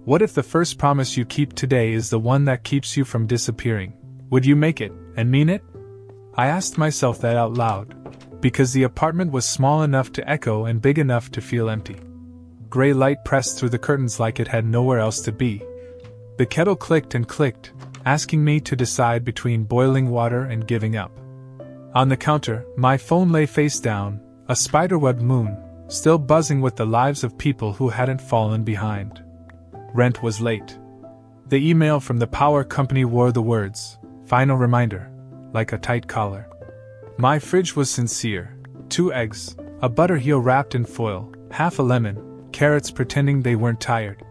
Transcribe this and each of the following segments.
What if the first promise you keep today is the one that keeps you from disappearing? Would you make it, and mean it? I asked myself that out loud, because the apartment was small enough to echo and big enough to feel empty. Gray light pressed through the curtains like it had nowhere else to be. The kettle clicked and clicked, asking me to decide between boiling water and giving up. On the counter, my phone lay face down, a spiderweb moon, still buzzing with the lives of people who hadn't fallen behind. Rent was late. The email from the power company wore the words, "Final reminder," like a tight collar. My fridge was sincere. 2 eggs, a butter heel wrapped in foil, half a lemon, carrots pretending they weren't tired.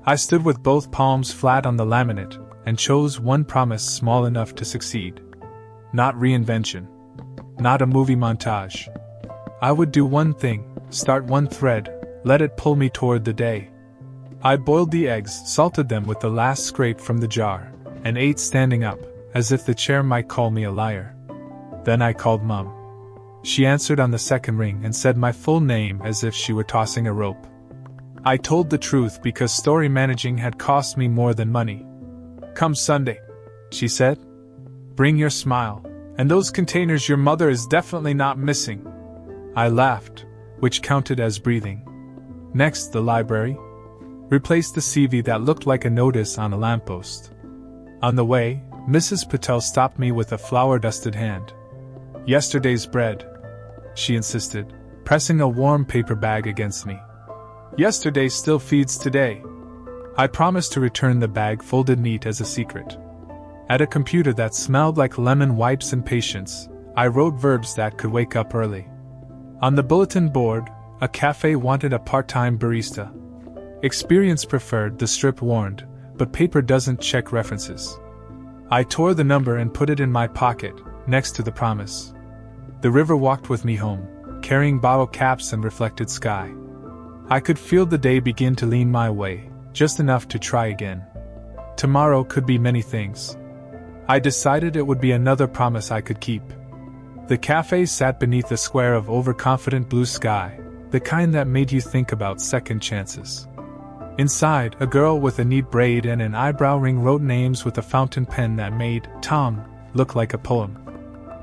I stood with both palms flat on the laminate, and chose one promise small enough to succeed. Not reinvention. Not a movie montage. I would do one thing, start one thread, let it pull me toward the day. I boiled the eggs, salted them with the last scrape from the jar, and ate standing up, as if the chair might call me a liar. Then I called Mom. She answered on the second ring and said my full name as if she were tossing a rope. I told the truth because story managing had cost me more than money. "Come Sunday," she said. "Bring your smile, and those containers your mother is definitely not missing." I laughed, which counted as breathing. Next, the library. Replaced the CV that looked like a notice on a lamppost. On the way, Mrs. Patel stopped me with a flour-dusted hand. "Yesterday's bread," she insisted, pressing a warm paper bag against me. "Yesterday still feeds today." I promised to return the bag folded neat as a secret. At a computer that smelled like lemon wipes and patience, I wrote verbs that could wake up early. On the bulletin board, a cafe wanted a part-time barista. Experience preferred, the strip warned, but paper doesn't check references. I tore the number and put it in my pocket, next to the promise. The river walked with me home, carrying bottle caps and reflected sky. I could feel the day begin to lean my way, just enough to try again. Tomorrow could be many things. I decided it would be another promise I could keep. The cafe sat beneath a square of overconfident blue sky, the kind that made you think about second chances. Inside, a girl with a neat braid and an eyebrow ring wrote names with a fountain pen that made Tom look like a poem.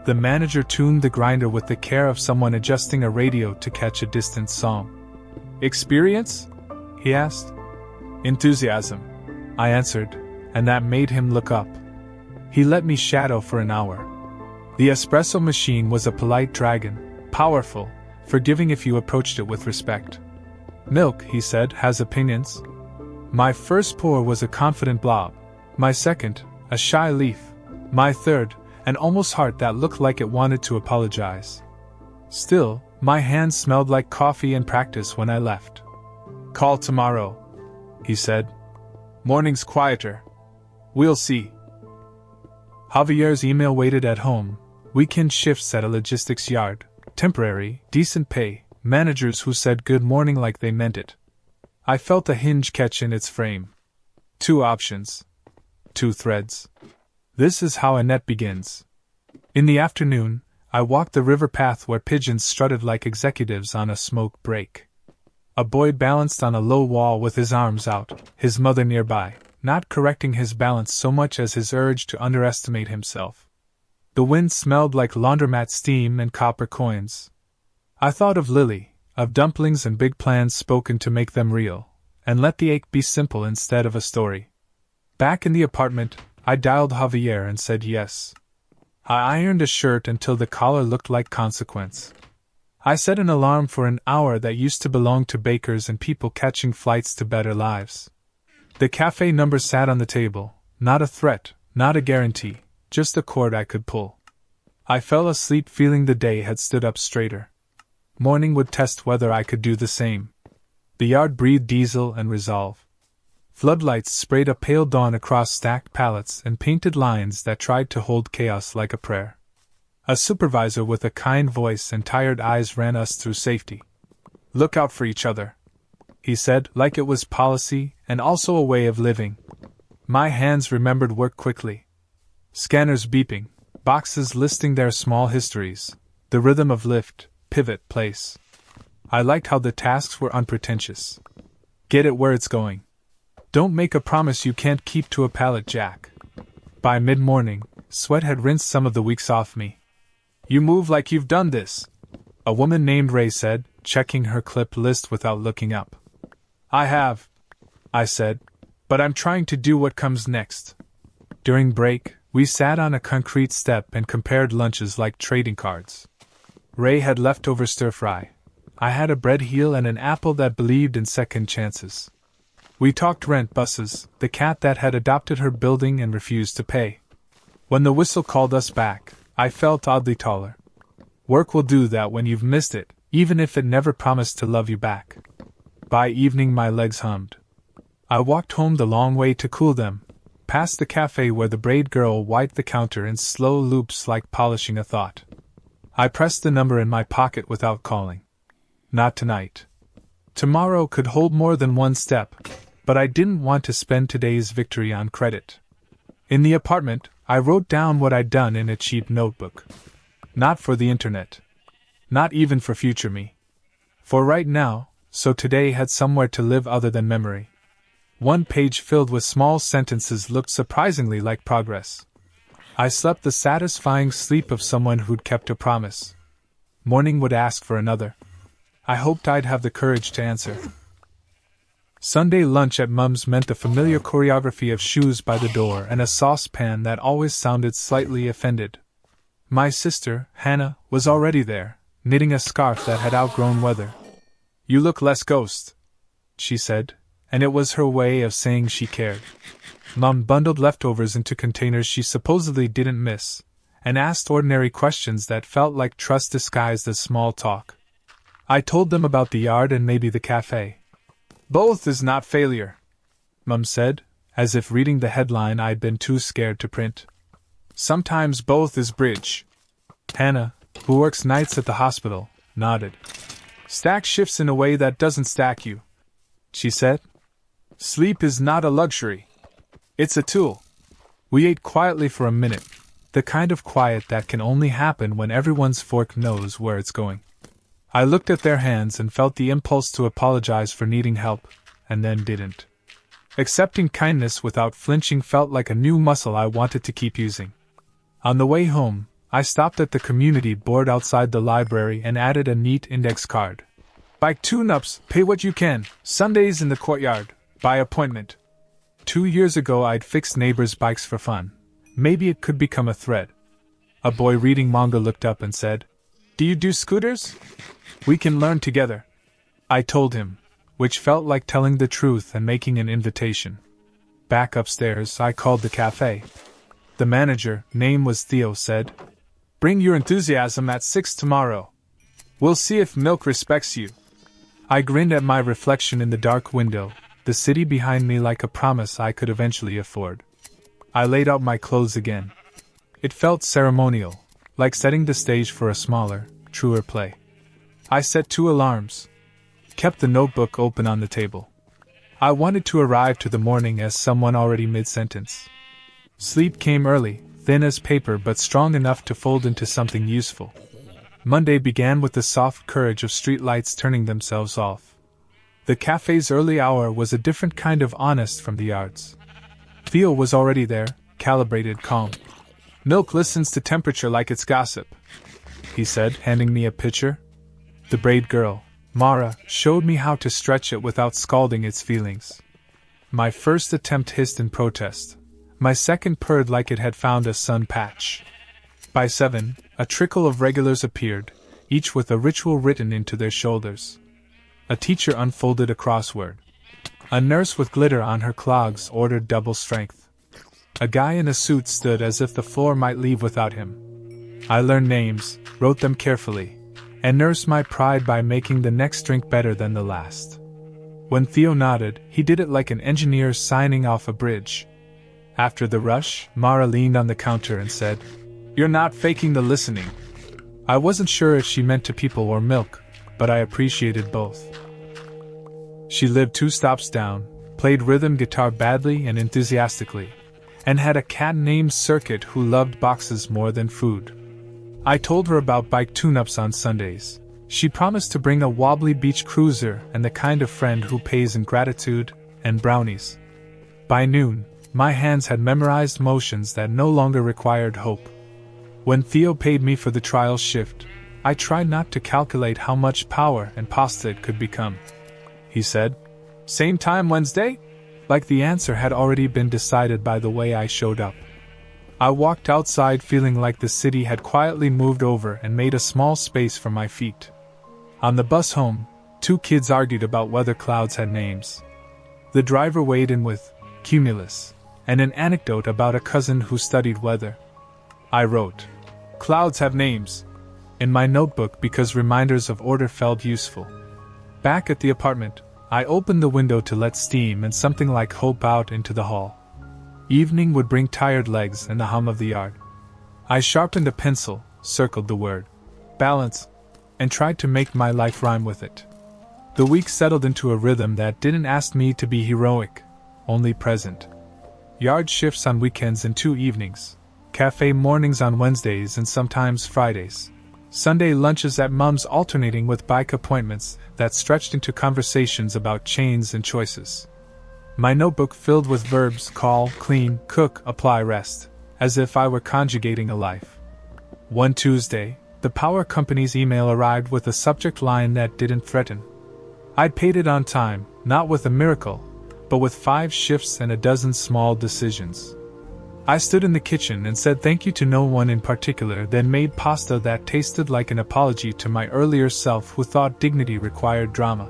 The manager tuned the grinder with the care of someone adjusting a radio to catch a distant song. "Experience?" he asked. "Enthusiasm," I answered, and that made him look up. He let me shadow for an hour. The espresso machine was a polite dragon, powerful, forgiving if you approached it with respect. "Milk," he said, "has opinions." My first pour was a confident blob. My second, a shy leaf. My third, an almost heart that looked like it wanted to apologize. Still, my hands smelled like coffee and practice when I left. "Call tomorrow," he said. "Morning's quieter. We'll see." Javier's email waited at home. Weekend shifts at a logistics yard. Temporary, decent pay. Managers who said good morning like they meant it. I felt a hinge catch in its frame. 2 options. 2 threads. This is how a net begins. In the afternoon, I walked the river path where pigeons strutted like executives on a smoke break. A boy balanced on a low wall with his arms out, his mother nearby, not correcting his balance so much as his urge to underestimate himself. The wind smelled like laundromat steam and copper coins. I thought of Lily, of dumplings and big plans spoken to make them real, and let the ache be simple instead of a story. Back in the apartment, I dialed Javier and said yes. I ironed a shirt until the collar looked like consequence. I set an alarm for an hour that used to belong to bakers and people catching flights to better lives. The cafe number sat on the table, not a threat, not a guarantee, just a cord I could pull. I fell asleep feeling the day had stood up straighter. Morning would test whether I could do the same. The yard breathed diesel and resolve. Floodlights sprayed a pale dawn across stacked pallets and painted lines that tried to hold chaos like a prayer. A supervisor with a kind voice and tired eyes ran us through safety. "Look out for each other," he said, like it was policy and also a way of living. My hands remembered work quickly. Scanners beeping, boxes listing their small histories, the rhythm of lift, pivot, place. I liked how the tasks were unpretentious. Get it where it's going. Don't make a promise you can't keep to a pallet jack. By mid-morning, sweat had rinsed some of the weeks off me. You move like you've done this, a woman named Ray said, checking her clip list without looking up. I have, I said, but I'm trying to do what comes next. During break, we sat on a concrete step and compared lunches like trading cards. Ray had leftover stir-fry. I had a bread heel and an apple that believed in second chances. We talked rent, buses, the cat that had adopted her building and refused to pay. When the whistle called us back, I felt oddly taller. Work will do that when you've missed it, even if it never promised to love you back. By evening my legs hummed. I walked home the long way to cool them, past the cafe where the braid girl wiped the counter in slow loops like polishing a thought. I pressed the number in my pocket without calling. Not tonight. Tomorrow could hold more than one step, but I didn't want to spend today's victory on credit. In the apartment, I wrote down what I'd done in a cheap notebook. Not for the internet. Not even for future me. For right now, so today had somewhere to live other than memory. One page filled with small sentences looked surprisingly like progress. I slept the satisfying sleep of someone who'd kept a promise. Morning would ask for another. I hoped I'd have the courage to answer. Sunday lunch at Mum's meant the familiar choreography of shoes by the door and a saucepan that always sounded slightly offended. My sister, Hannah, was already there, knitting a scarf that had outgrown weather. You look less ghost, she said, and it was her way of saying she cared. Mum bundled leftovers into containers she supposedly didn't miss, and asked ordinary questions that felt like trust disguised as small talk. I told them about the yard and maybe the cafe. Both is not failure, Mum said, as if reading the headline I'd been too scared to print. Sometimes both is bridge. Hannah, who works nights at the hospital, nodded. Stack shifts in a way that doesn't stack you, she said. Sleep is not a luxury. It's a tool. We ate quietly for a minute, the kind of quiet that can only happen when everyone's fork knows where it's going. I looked at their hands and felt the impulse to apologize for needing help, and then didn't. Accepting kindness without flinching felt like a new muscle I wanted to keep using. On the way home, I stopped at the community board outside the library and added a neat index card. Bike tune-ups, pay what you can, Sundays in the courtyard, by appointment. 2 years ago I'd fixed neighbors' bikes for fun. Maybe it could become a thread. A boy reading manga looked up and said, Do you do scooters? We can learn together. I told him, which felt like telling the truth and making an invitation. Back upstairs, I called the cafe. The manager, name was Theo, said, Bring your enthusiasm at 6 tomorrow. We'll see if Milk respects you. I grinned at my reflection in the dark window, the city behind me like a promise I could eventually afford. I laid out my clothes again. It felt ceremonial, like setting the stage for a smaller, truer play. I set 2 alarms. Kept the notebook open on the table. I wanted to arrive to the morning as someone already mid-sentence. Sleep came early, thin as paper but strong enough to fold into something useful. Monday began with the soft courage of streetlights turning themselves off. The cafe's early hour was a different kind of honest from the yard's. Theo was already there, calibrated, calm. Milk listens to temperature like it's gossip, he said, handing me a pitcher. The braid girl, Mara, showed me how to stretch it without scalding its feelings. My first attempt hissed in protest. My second purred like it had found a sun patch. By 7, a trickle of regulars appeared, each with a ritual written into their shoulders. A teacher unfolded a crossword. A nurse with glitter on her clogs ordered double strength. A guy in a suit stood as if the floor might leave without him. I learned names, wrote them carefully, and nursed my pride by making the next drink better than the last. When Theo nodded, he did it like an engineer signing off a bridge. After the rush, Mara leaned on the counter and said, You're not faking the listening. I wasn't sure if she meant to people or Milk, but I appreciated both. She lived 2 stops down, played rhythm guitar badly and enthusiastically, and had a cat named Circuit who loved boxes more than food. I told her about bike tune-ups on Sundays. She promised to bring a wobbly beach cruiser and the kind of friend who pays in gratitude, and brownies. By noon, my hands had memorized motions that no longer required hope. When Theo paid me for the trial shift, I tried not to calculate how much power and pasta it could become. He said, "Same time Wednesday?" Like the answer had already been decided by the way I showed up. I walked outside feeling like the city had quietly moved over and made a small space for my feet. On the bus home, 2 kids argued about whether clouds had names. The driver weighed in with cumulus and an anecdote about a cousin who studied weather. I wrote, "Clouds have names," in my notebook because reminders of order felt useful. Back at the apartment, I opened the window to let steam and something like hope out into the hall. Evening would bring tired legs and the hum of the yard. I sharpened a pencil, circled the word balance, and tried to make my life rhyme with it. The week settled into a rhythm that didn't ask me to be heroic, only present. Yard shifts on weekends and 2 evenings, cafe mornings on Wednesdays and sometimes Fridays, Sunday lunches at Mum's alternating with bike appointments that stretched into conversations about chains and choices. My notebook filled with verbs: call, clean, cook, apply, rest, as if I were conjugating a life. One Tuesday, the power company's email arrived with a subject line that didn't threaten. I'd paid it on time, not with a miracle, but with 5 shifts and a dozen small decisions. I stood in the kitchen and said thank you to no one in particular, then made pasta that tasted like an apology to my earlier self who thought dignity required drama.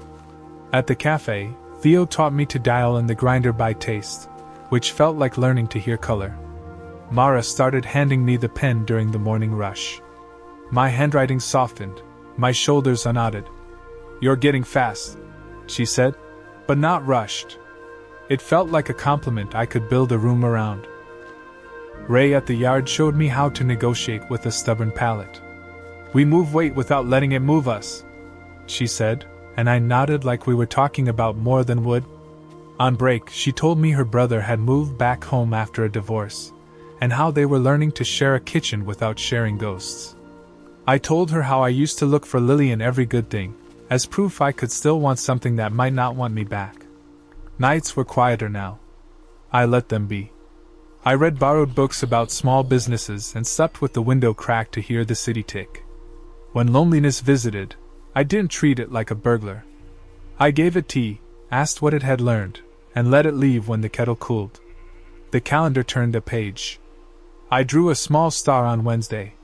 At the cafe, Theo taught me to dial in the grinder by taste, which felt like learning to hear color. Mara started handing me the pen during the morning rush. My handwriting softened, my shoulders unknotted. "You're getting fast," she said, but not rushed. It felt like a compliment I could build a room around. Ray at the yard showed me how to negotiate with a stubborn palate. "We move weight without letting it move us," she said, and I nodded like we were talking about more than wood. On break, she told me her brother had moved back home after a divorce, and how they were learning to share a kitchen without sharing ghosts. I told her how I used to look for Lily in every good thing, as proof I could still want something that might not want me back. Nights were quieter now. I let them be. I read borrowed books about small businesses and slept with the window cracked to hear the city tick. When loneliness visited, I didn't treat it like a burglar. I gave it tea, asked what it had learned, and let it leave when the kettle cooled. The calendar turned a page. I drew a small star on Wednesday.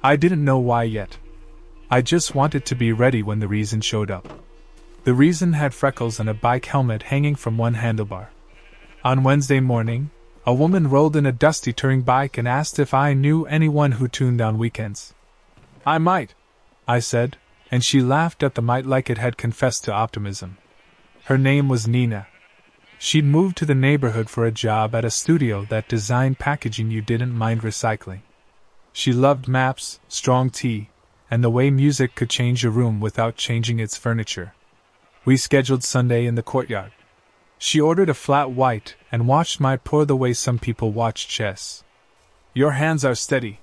I didn't know why yet. I just wanted to be ready when the reason showed up. The reason had freckles and a bike helmet hanging from one handlebar. On Wednesday morning, a woman rolled in a dusty touring bike and asked if I knew anyone who tuned on weekends. "I might," I said, and she laughed at the might like it had confessed to optimism. Her name was Nina. She'd moved to the neighborhood for a job at a studio that designed packaging you didn't mind recycling. She loved maps, strong tea, and the way music could change a room without changing its furniture. We scheduled Sunday in the courtyard. She ordered a flat white and watched my pour the way some people watch chess. "Your hands are steady,"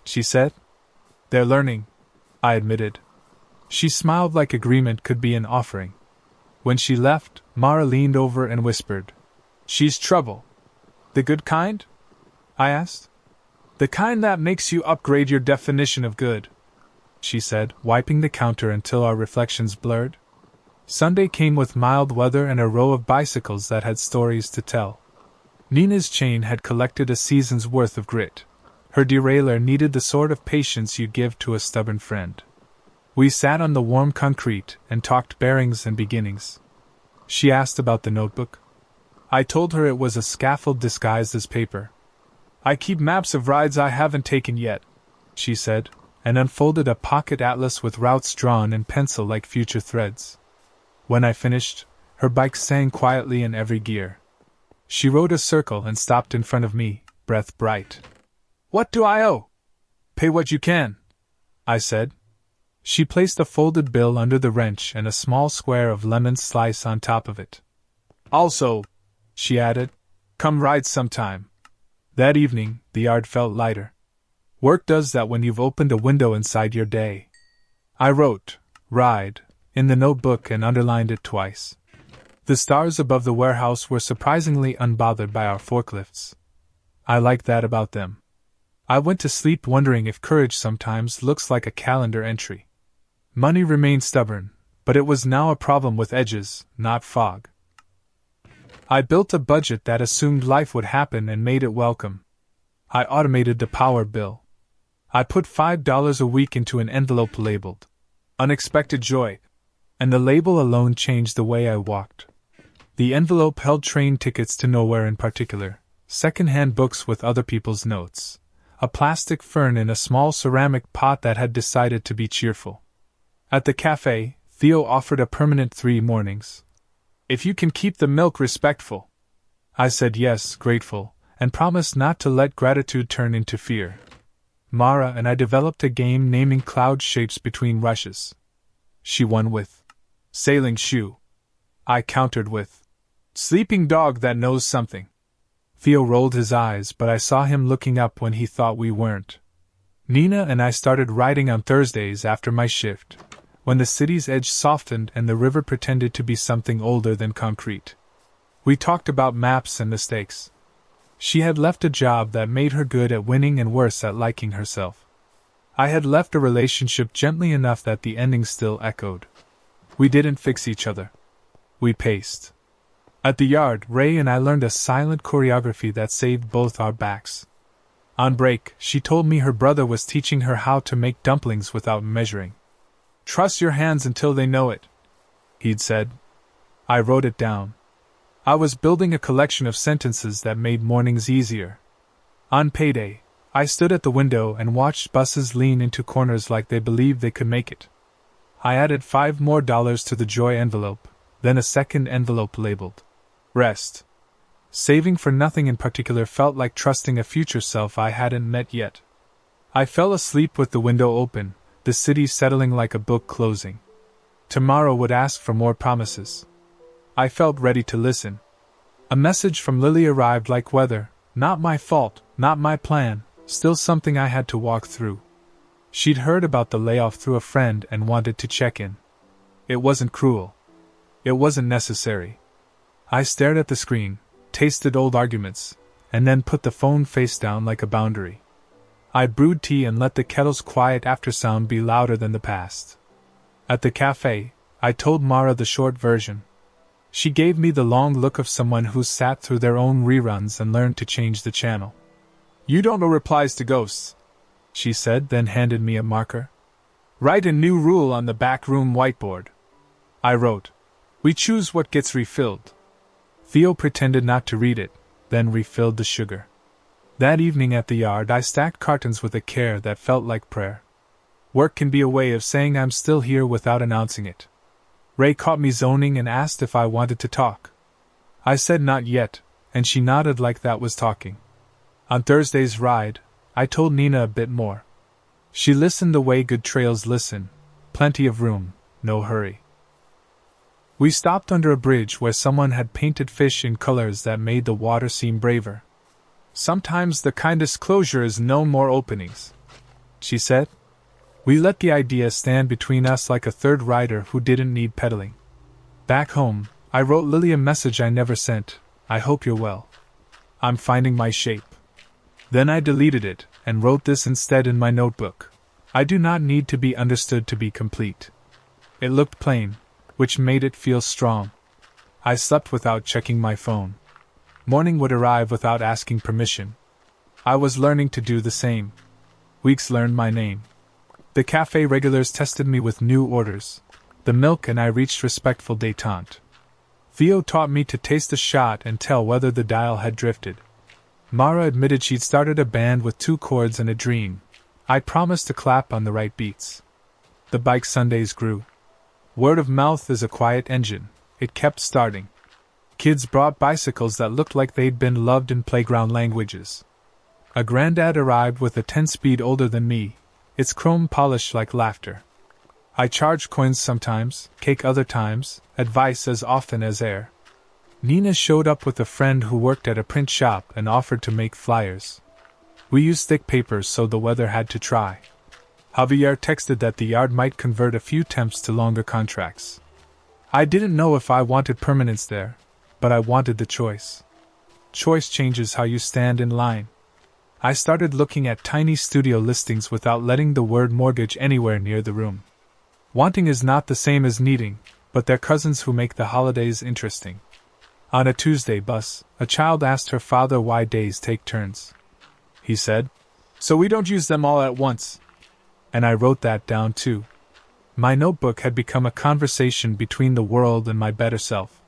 she said. "They're learning," I admitted. She smiled like agreement could be an offering. When she left, Mara leaned over and whispered, "She's trouble." "The good kind?" I asked. "The kind that makes you upgrade your definition of good," she said, wiping the counter until our reflections blurred. Sunday came with mild weather and a row of bicycles that had stories to tell. Nina's chain had collected a season's worth of grit. Her derailleur needed the sort of patience you give to a stubborn friend. We sat on the warm concrete and talked bearings and beginnings. She asked about the notebook. I told her it was a scaffold disguised as paper. "I keep maps of rides I haven't taken yet," she said, and unfolded a pocket atlas with routes drawn in pencil like future threads. When I finished, her bike sang quietly in every gear. She rode a circle and stopped in front of me, breath bright. "What do I owe?" "Pay what you can," I said. She placed a folded bill under the wrench and a small square of lemon slice on top of it. "Also," she added, "come ride sometime." That evening, the yard felt lighter. Work does that when you've opened a window inside your day. I wrote, "ride," in the notebook and underlined it twice. The stars above the warehouse were surprisingly unbothered by our forklifts. I liked that about them. I went to sleep wondering if courage sometimes looks like a calendar entry. Money remained stubborn, but it was now a problem with edges, not fog. I built a budget that assumed life would happen and made it welcome. I automated the power bill. I put $5 a week into an envelope labeled Unexpected Joy, and the label alone changed the way I walked. The envelope held train tickets to nowhere in particular, second-hand books with other people's notes, a plastic fern in a small ceramic pot that had decided to be cheerful. At the cafe, Theo offered a permanent 3 mornings. If you can keep the milk respectful. I said yes, grateful, and promised not to let gratitude turn into fear. Mara and I developed a game naming cloud shapes between rushes. She won with sailing shoe. I countered with sleeping dog that knows something. Theo rolled his eyes, but I saw him looking up when he thought we weren't. Nina and I started riding on Thursdays after my shift, when the city's edge softened and the river pretended to be something older than concrete. We talked about maps and mistakes. She had left a job that made her good at winning and worse at liking herself. I had left a relationship gently enough that the ending still echoed. We didn't fix each other. We paced. At the yard, Ray and I learned a silent choreography that saved both our backs. On break, she told me her brother was teaching her how to make dumplings without measuring. Trust your hands until they know it, he'd said. I wrote it down. I was building a collection of sentences that made mornings easier. On payday, I stood at the window and watched buses lean into corners like they believed they could make it. I added $5 more to the Joy envelope, then a second envelope labeled Rest. Saving for nothing in particular felt like trusting a future self I hadn't met yet. I fell asleep with the window open, the city settling like a book closing. Tomorrow would ask for more promises. I felt ready to listen. A message from Lily arrived like weather, not my fault, not my plan, still something I had to walk through. She'd heard about the layoff through a friend and wanted to check in. It wasn't cruel. It wasn't necessary. I stared at the screen, tasted old arguments, and then put the phone face down like a boundary. I brewed tea and let the kettle's quiet aftersound be louder than the past. At the cafe, I told Mara the short version. She gave me the long look of someone who's sat through their own reruns and learned to change the channel. You don't know replies to ghosts, she said, then handed me a marker. Write a new rule on the back room whiteboard. I wrote, we choose what gets refilled. Theo pretended not to read it, then refilled the sugar. That evening at the yard I stacked cartons with a care that felt like prayer. Work can be a way of saying I'm still here without announcing it. Ray caught me zoning and asked if I wanted to talk. I said not yet, and she nodded like that was talking. On Thursday's ride, I told Nina a bit more. She listened the way good trails listen, plenty of room, no hurry. We stopped under a bridge where someone had painted fish in colors that made the water seem braver. Sometimes the kindest closure is no more openings, she said. We let the idea stand between us like a third rider who didn't need pedaling. Back home, I wrote Lily a message I never sent. I hope you're well. I'm finding my shape. Then I deleted it, and wrote this instead in my notebook. I do not need to be understood to be complete. It looked plain, which made it feel strong. I slept without checking my phone. Morning would arrive without asking permission. I was learning to do the same. Weeks learned my name. The cafe regulars tested me with new orders. The milk and I reached respectful détente. Theo taught me to taste a shot and tell whether the dial had drifted. Mara admitted she'd started a band with 2 chords and a dream. I promised to clap on the right beats. The bike Sundays grew. Word of mouth is a quiet engine. It kept starting. Kids brought bicycles that looked like they'd been loved in playground languages. A granddad arrived with a 10-speed older than me, its chrome polished like laughter. I charged coins sometimes, cake other times, advice as often as air. Nina showed up with a friend who worked at a print shop and offered to make flyers. We used thick papers so the weather had to try. Javier texted that the yard might convert a few temps to longer contracts. I didn't know if I wanted permanence there, but I wanted the choice. Choice changes how you stand in line. I started looking at tiny studio listings without letting the word mortgage anywhere near the room. Wanting is not the same as needing, but they're cousins who make the holidays interesting. On a Tuesday bus, a child asked her father why days take turns. He said, "So we don't use them all at once." And I wrote that down too. My notebook had become a conversation between the world and my better self.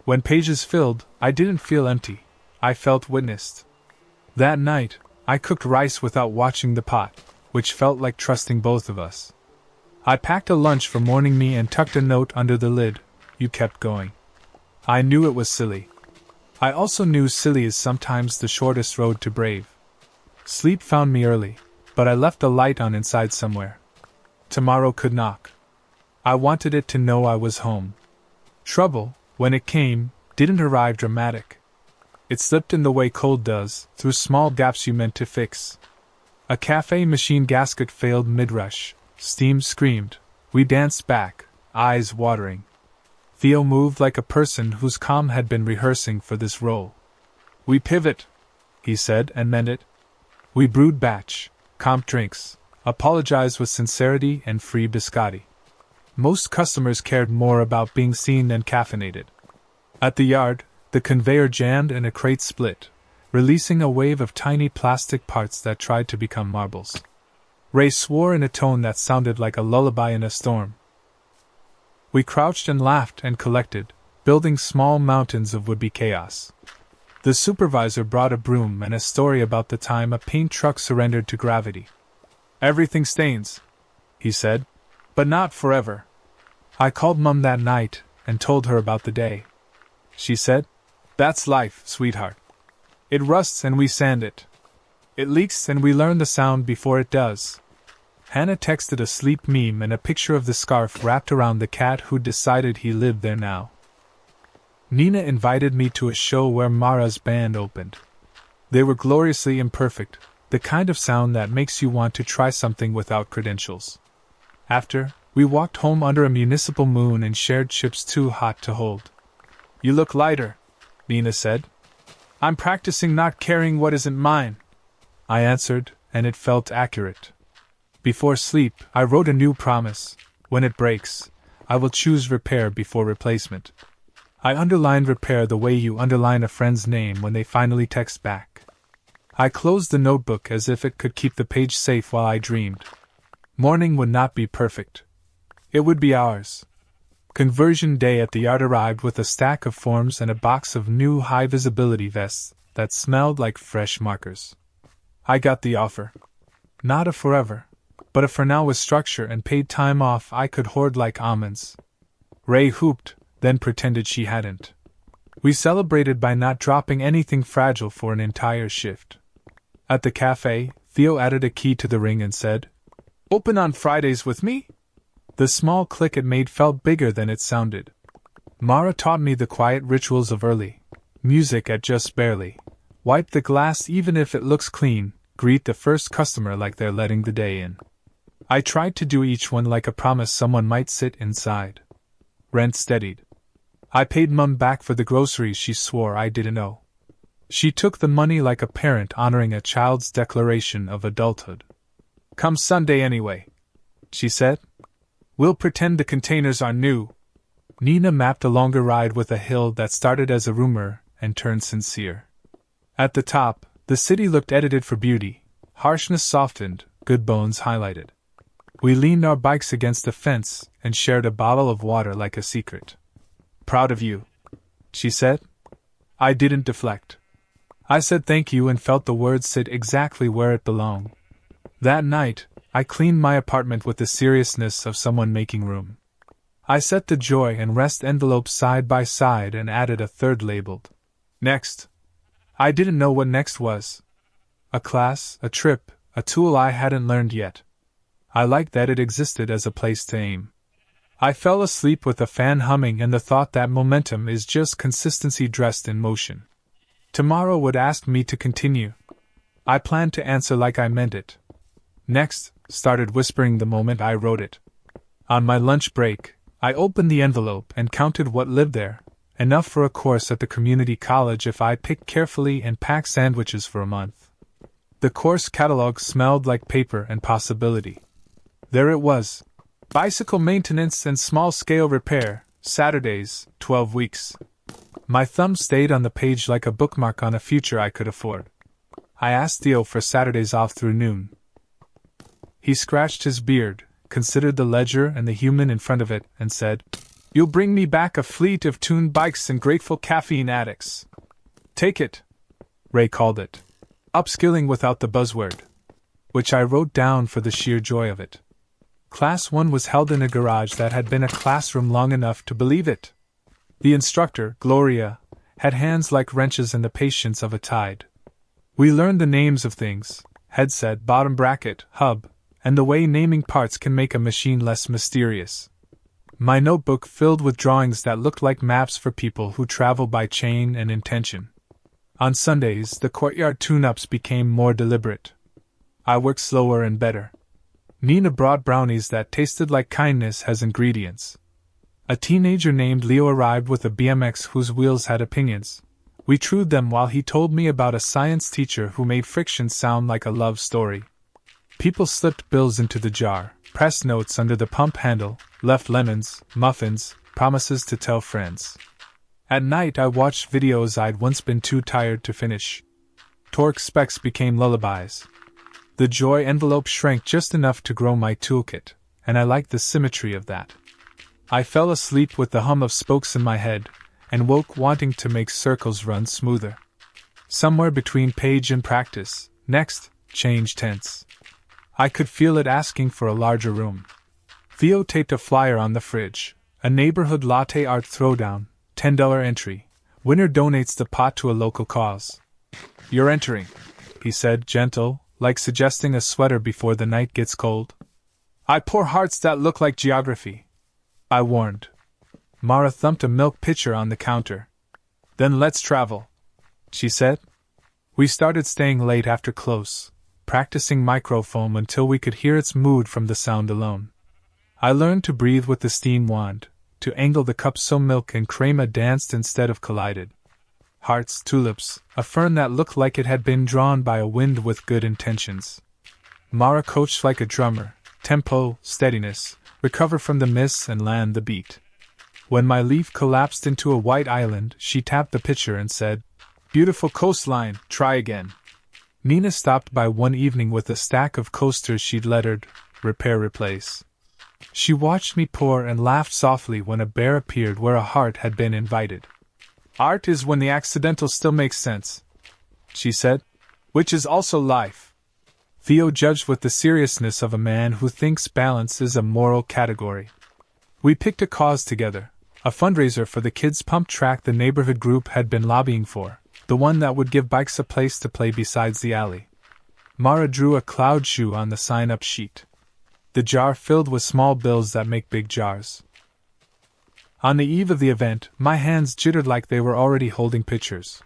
When pages filled, I didn't feel empty. I felt witnessed. That night, I cooked rice without watching the pot, which felt like trusting both of us. I packed a lunch for morning me and tucked a note under the lid. You kept going. I knew it was silly. I also knew silly is sometimes the shortest road to brave. Sleep found me early, but I left the light on inside somewhere. Tomorrow could knock. I wanted it to know I was home. Trouble, when it came, didn't arrive dramatic. It slipped in the way cold does, through small gaps you meant to fix. A cafe machine gasket failed mid-rush. Steam screamed. We danced back, eyes watering. Theo moved like a person whose calm had been rehearsing for this role. "We pivot," he said, and meant it. We brewed batch, comp drinks, apologized with sincerity and free biscotti. Most customers cared more about being seen than caffeinated. At the yard, the conveyor jammed and a crate split, releasing a wave of tiny plastic parts that tried to become marbles. Ray swore in a tone that sounded like a lullaby in a storm. We crouched and laughed and collected, building small mountains of would-be chaos. The supervisor brought a broom and a story about the time a paint truck surrendered to gravity. "Everything stains," he said, "but not forever." I called Mum that night and told her about the day. She said, "That's life, sweetheart. It rusts and we sand it. It leaks and we learn the sound before it does." Hannah texted a sleep meme and a picture of the scarf wrapped around the cat who'd decided he lived there now. Nina invited me to a show where Mara's band opened. They were gloriously imperfect, the kind of sound that makes you want to try something without credentials. After, we walked home under a municipal moon and shared chips too hot to hold. "You look lighter," Nina said. "I'm practicing not carrying what isn't mine," I answered, and it felt accurate. Before sleep, I wrote a new promise. When it breaks, I will choose repair before replacement. I underlined repair the way you underline a friend's name when they finally text back. I closed the notebook as if it could keep the page safe while I dreamed. Morning would not be perfect. It would be ours. Conversion day at the yard arrived with a stack of forms and a box of new high-visibility vests that smelled like fresh markers. I got the offer. Not a forever, but a for now with structure and paid time off I could hoard like almonds. Ray hooped, then pretended she hadn't. We celebrated by not dropping anything fragile for an entire shift. At the cafe, Theo added a key to the ring and said, "Open on Fridays with me?" The small click it made felt bigger than it sounded. Mara taught me the quiet rituals of early. Music at just barely. Wipe the glass even if it looks clean. Greet the first customer like they're letting the day in. I tried to do each one like a promise someone might sit inside. Rent steadied. I paid Mum back for the groceries she swore I didn't owe. She took the money like a parent honoring a child's declaration of adulthood. "Come Sunday anyway," she said. "We'll pretend the containers are new." Nina mapped a longer ride with a hill that started as a rumor and turned sincere. At the top, the city looked edited for beauty, harshness softened, good bones highlighted. We leaned our bikes against the fence and shared a bottle of water like a secret. "Proud of you," she said. I didn't deflect. I said thank you and felt the words sit exactly where it belonged. That night, I cleaned my apartment with the seriousness of someone making room. I set the joy and rest envelopes side by side and added a third labeled "Next." I didn't know what next was. A class, a trip, a tool I hadn't learned yet. I liked that it existed as a place to aim. I fell asleep with the fan humming and the thought that momentum is just consistency dressed in motion. Tomorrow would ask me to continue. I planned to answer like I meant it. Next, started whispering the moment I wrote it. On my lunch break, I opened the envelope and counted what lived there, enough for a course at the community college if I picked carefully and packed sandwiches for a month. The course catalog smelled like paper and possibility. There it was. Bicycle maintenance and small-scale repair, Saturdays, 12 weeks. My thumb stayed on the page like a bookmark on a future I could afford. I asked Theo for Saturdays off through noon. He scratched his beard, considered the ledger and the human in front of it, and said, "You'll bring me back a fleet of tuned bikes and grateful caffeine addicts." "Take it," Ray called it. Upskilling without the buzzword. Which I wrote down for the sheer joy of it. Class 1 was held in a garage that had been a classroom long enough to believe it. The instructor, Gloria, had hands like wrenches and the patience of a tide. We learned the names of things, headset, bottom bracket, hub, and the way naming parts can make a machine less mysterious. My notebook filled with drawings that looked like maps for people who travel by chain and intention. On Sundays, the courtyard tune-ups became more deliberate. I worked slower and better. Nina brought brownies that tasted like kindness as ingredients. A teenager named Leo arrived with a BMX whose wheels had opinions. We trued them while he told me about a science teacher who made friction sound like a love story. People slipped bills into the jar, pressed notes under the pump handle, left lemons, muffins, promises to tell friends. At night I watched videos I'd once been too tired to finish. Torque specs became lullabies. The joy envelope shrank just enough to grow my toolkit, and I liked the symmetry of that. I fell asleep with the hum of spokes in my head, and woke wanting to make circles run smoother. Somewhere between page and practice, next, change tense. I could feel it asking for a larger room. Theo taped a flyer on the fridge, a neighborhood latte art throwdown, $10 entry. Winner donates the pot to a local cause. "You're entering," he said, gentle, like suggesting a sweater before the night gets cold. "I pour hearts that look like geography," I warned. Mara thumped a milk pitcher on the counter. "Then let's travel," she said. We started staying late after close, practicing microfoam until we could hear its mood from the sound alone. I learned to breathe with the steam wand, to angle the cup so milk and crema danced instead of collided. Hearts, tulips, a fern that looked like it had been drawn by a wind with good intentions. Mara coached like a drummer, tempo, steadiness, recover from the miss and land the beat. When my leaf collapsed into a white island, she tapped the pitcher and said, "Beautiful coastline, try again." Nina stopped by one evening with a stack of coasters she'd lettered, "Repair Replace." She watched me pour and laughed softly when a bear appeared where a heart had been invited. "Art is when the accidental still makes sense," she said, "which is also life." Theo judged with the seriousness of a man who thinks balance is a moral category. We picked a cause together, a fundraiser for the kids' pump track the neighborhood group had been lobbying for, the one that would give bikes a place to play besides the alley. Mara drew a cloud shoe on the sign-up sheet. The jar filled with small bills that make big jars. On the eve of the event, my hands jittered like they were already holding pitchers.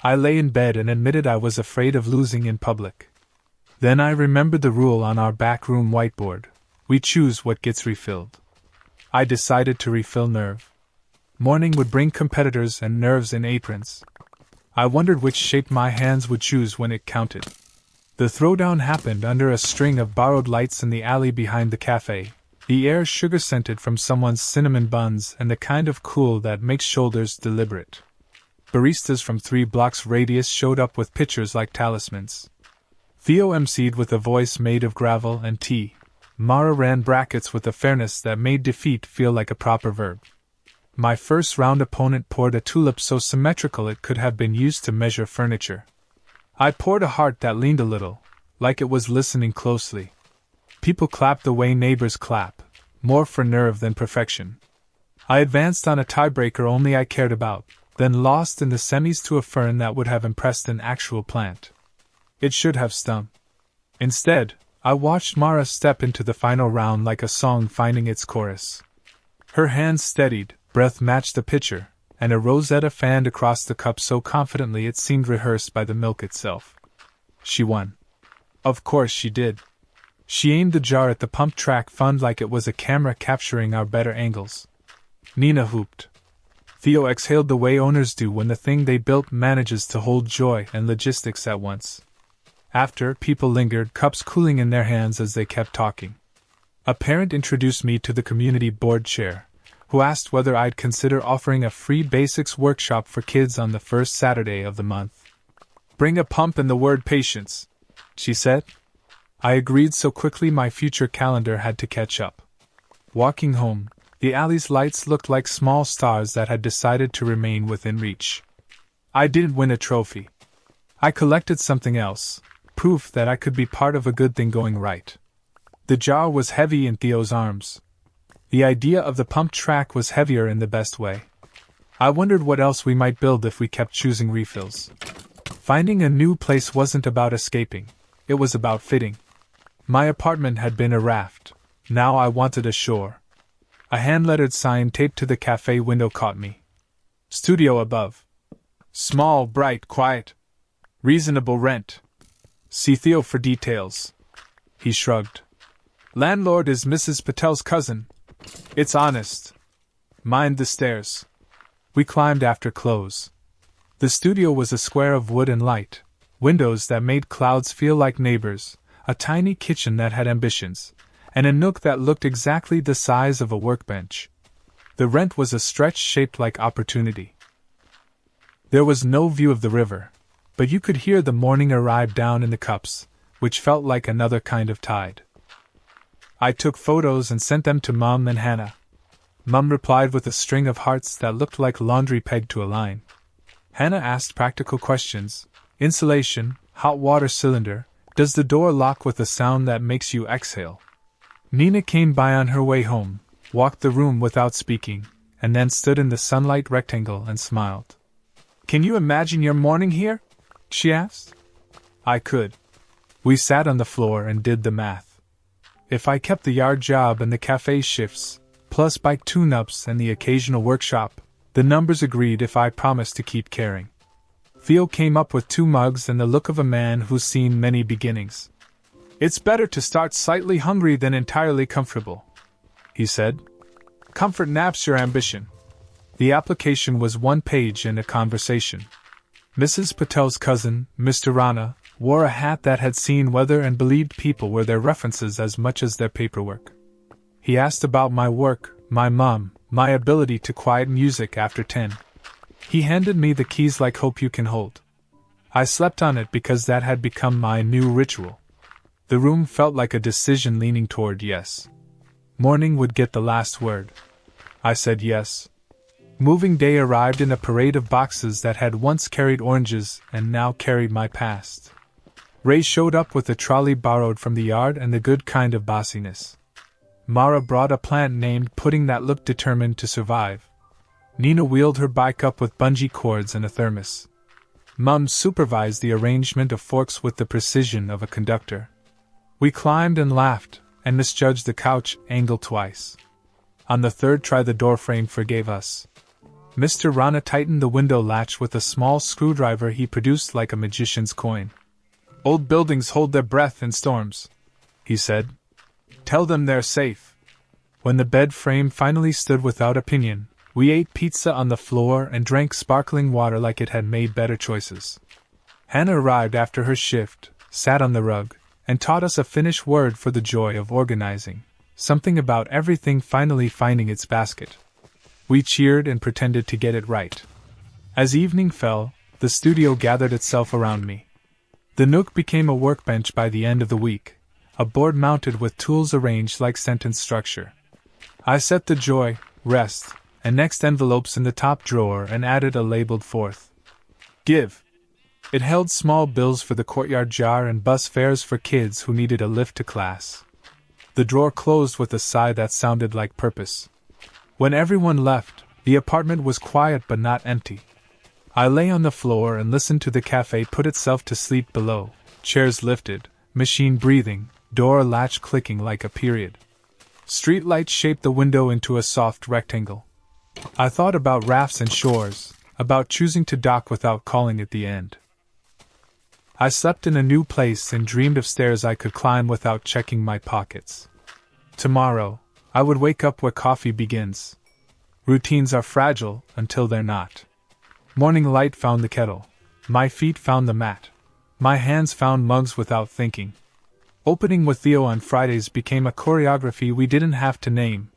I lay in bed and admitted I was afraid of losing in public. Then I remembered the rule on our backroom whiteboard: we choose what gets refilled. I decided to refill nerve. Morning would bring competitors and nerves in aprons. I wondered which shape my hands would choose when it counted. The throwdown happened under a string of borrowed lights in the alley behind the cafe, the air sugar-scented from someone's cinnamon buns and the kind of cool that makes shoulders deliberate. Baristas from 3 blocks radius showed up with pitchers like talismans. Theo emceed with a voice made of gravel and tea. Mara ran brackets with a fairness that made defeat feel like a proper verb. My first round opponent poured a tulip so symmetrical it could have been used to measure furniture. I poured a heart that leaned a little, like it was listening closely. People clapped the way neighbors clap, more for nerve than perfection. I advanced on a tiebreaker only I cared about, then lost in the semis to a fern that would have impressed an actual plant. It should have stung. Instead, I watched Mara step into the final round like a song finding its chorus. Her hands steadied, breath matched the pitcher, and a rosetta fanned across the cup so confidently it seemed rehearsed by the milk itself. She won. Of course she did. She aimed the jar at the pump track fund like it was a camera capturing our better angles. Nina whooped. Theo exhaled the way owners do when the thing they built manages to hold joy and logistics at once. After, people lingered, cups cooling in their hands as they kept talking. A parent introduced me to the community board chair, who asked whether I'd consider offering a free basics workshop for kids on the first Saturday of the month. "Bring a pump and the word patience," she said. I agreed so quickly my future calendar had to catch up. Walking home, the alley's lights looked like small stars that had decided to remain within reach. I didn't win a trophy. I collected something else, proof that I could be part of a good thing going right. The jar was heavy in Theo's arms. The idea of the pump track was heavier in the best way. I wondered what else we might build if we kept choosing refills. Finding a new place wasn't about escaping, it was about fitting. My apartment had been a raft, now I wanted a shore. A hand-lettered sign taped to the cafe window caught me. Studio above. Small, bright, quiet. Reasonable rent. See Theo for details. He shrugged. Landlord is Mrs. Patel's cousin. It's honest. Mind the stairs. We climbed after clothes. The studio was a square of wood and light, windows that made clouds feel like neighbors, a tiny kitchen that had ambitions, and a nook that looked exactly the size of a workbench. The rent was a stretch shaped like opportunity. There was no view of the river, but you could hear the morning arrive down in the cups, which felt like another kind of tide. I took photos and sent them to Mum and Hannah. Mum replied with a string of hearts that looked like laundry pegged to a line. Hannah asked practical questions: insulation, hot water cylinder, does the door lock with a sound that makes you exhale? Nina came by on her way home, walked the room without speaking, and then stood in the sunlight rectangle and smiled. Can you imagine your morning here? She asked. I could. We sat on the floor and did the math. If I kept the yard job and the cafe shifts, plus bike tune-ups and the occasional workshop, the numbers agreed if I promised to keep caring. Theo came up with 2 mugs and the look of a man who's seen many beginnings. It's better to start slightly hungry than entirely comfortable, he said. Comfort naps your ambition. The application was 1 page and a conversation. Mrs. Patel's cousin, Mr. Rana, wore a hat that had seen weather and believed people were their references as much as their paperwork. He asked about my work, my mom, my ability to quiet music after 10. He handed me the keys like hope you can hold. I slept on it because that had become my new ritual. The room felt like a decision leaning toward yes. Morning would get the last word. I said yes. Moving day arrived in a parade of boxes that had once carried oranges and now carried my past. Ray showed up with a trolley borrowed from the yard and the good kind of bossiness. Mara brought a plant named Pudding that looked determined to survive. Nina wheeled her bike up with bungee cords and a thermos. Mum supervised the arrangement of forks with the precision of a conductor. We climbed and laughed, and misjudged the couch angle twice. On the 3rd try the doorframe forgave us. Mr. Rana tightened the window latch with a small screwdriver he produced like a magician's coin. Old buildings hold their breath in storms, he said. Tell them they're safe. When the bed frame finally stood without opinion, we ate pizza on the floor and drank sparkling water like it had made better choices. Hannah arrived after her shift, sat on the rug, and taught us a Finnish word for the joy of organizing, something about everything finally finding its basket. We cheered and pretended to get it right. As evening fell, the studio gathered itself around me. The nook became a workbench by the end of the week, a board mounted with tools arranged like sentence structure. I set the joy, rest, and next envelopes in the top drawer and added a labeled 4th. Give. It held small bills for the courtyard jar and bus fares for kids who needed a lift to class. The drawer closed with a sigh that sounded like purpose. When everyone left, the apartment was quiet but not empty. I lay on the floor and listened to the cafe put itself to sleep below, chairs lifted, machine breathing, door latch clicking like a period. Street lights shaped the window into a soft rectangle. I thought about rafts and shores, about choosing to dock without calling it the end. I slept in a new place and dreamed of stairs I could climb without checking my pockets. Tomorrow, I would wake up where coffee begins. Routines are fragile until they're not. Morning light found the kettle. My feet found the mat. My hands found mugs without thinking. Opening with Theo on Fridays became a choreography we didn't have to name.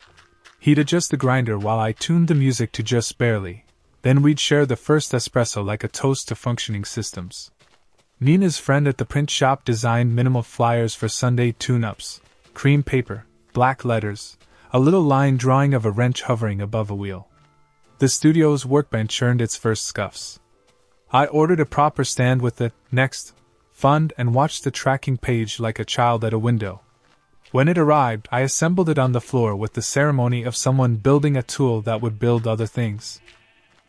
He'd adjust the grinder while I tuned the music to just barely. Then we'd share the first espresso like a toast to functioning systems. Nina's friend at the print shop designed minimal flyers for Sunday tune-ups. Cream paper, black letters, a little line drawing of a wrench hovering above a wheel. The studio's workbench earned its first scuffs. I ordered a proper stand with the next fund and watched the tracking page like a child at a window. When it arrived, I assembled it on the floor with the ceremony of someone building a tool that would build other things.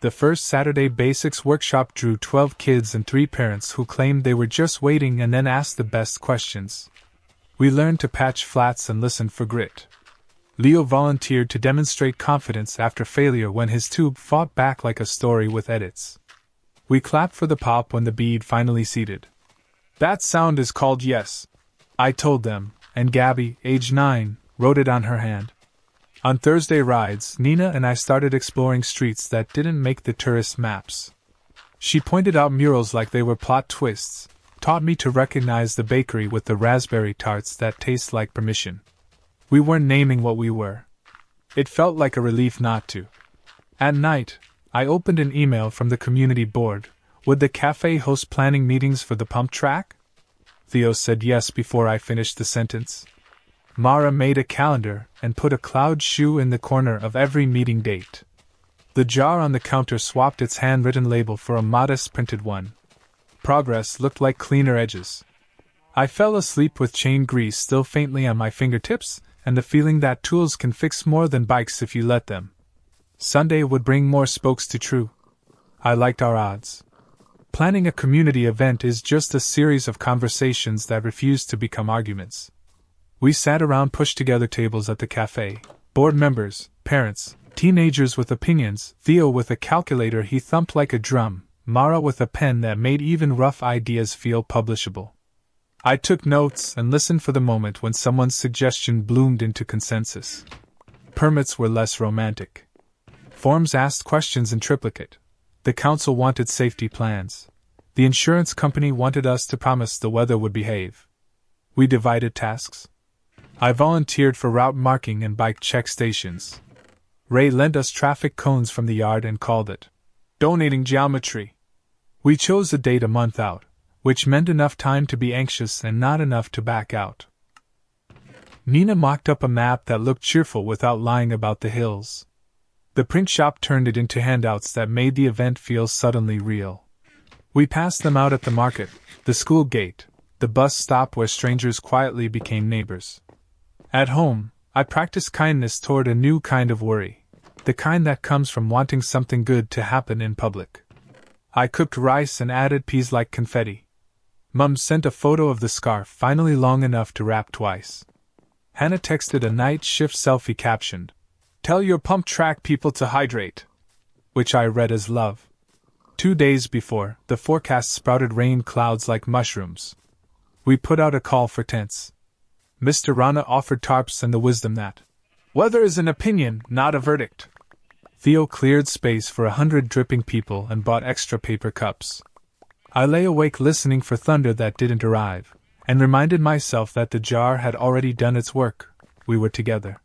The first Saturday Basics workshop drew 12 kids and 3 parents who claimed they were just waiting and then asked the best questions. We learned to patch flats and listen for grit. Leo volunteered to demonstrate confidence after failure when his tube fought back like a story with edits. We clapped for the pop when the bead finally seated. That sound is called yes, I told them, and Gabby, age 9, wrote it on her hand. On Thursday rides, Nina and I started exploring streets that didn't make the tourist maps. She pointed out murals like they were plot twists, taught me to recognize the bakery with the raspberry tarts that taste like permission. We weren't naming what we were. It felt like a relief not to. At night, I opened an email from the community board. Would the cafe host planning meetings for the pump track? Theo said yes before I finished the sentence. Mara made a calendar and put a cloud shoe in the corner of every meeting date. The jar on the counter swapped its handwritten label for a modest printed one. Progress looked like cleaner edges. I fell asleep with chain grease still faintly on my fingertips, and the feeling that tools can fix more than bikes if you let them. Sunday would bring more spokes to true. I liked our odds. Planning a community event is just a series of conversations that refuse to become arguments. We sat around pushed-together tables at the cafe. Board members, parents, teenagers with opinions, Theo with a calculator he thumped like a drum, Mara with a pen that made even rough ideas feel publishable. I took notes and listened for the moment when someone's suggestion bloomed into consensus. Permits were less romantic. Forms asked questions in triplicate. The council wanted safety plans. The insurance company wanted us to promise the weather would behave. We divided tasks. I volunteered for route marking and bike check stations. Ray lent us traffic cones from the yard and called it donating geometry. We chose a date a month out, which meant enough time to be anxious and not enough to back out. Nina mocked up a map that looked cheerful without lying about the hills. The print shop turned it into handouts that made the event feel suddenly real. We passed them out at the market, the school gate, the bus stop where strangers quietly became neighbors. At home, I practiced kindness toward a new kind of worry, the kind that comes from wanting something good to happen in public. I cooked rice and added peas like confetti. Mum sent a photo of the scarf finally long enough to wrap twice. Hannah texted a night shift selfie captioned, "Tell your pump track people to hydrate," which I read as love. 2 days before, the forecast sprouted rain clouds like mushrooms. We put out a call for tents. Mr. Rana offered tarps and the wisdom that weather is an opinion, not a verdict. Theo cleared space for 100 dripping people and bought extra paper cups. I lay awake listening for thunder that didn't arrive, and reminded myself that the jar had already done its work. We were together.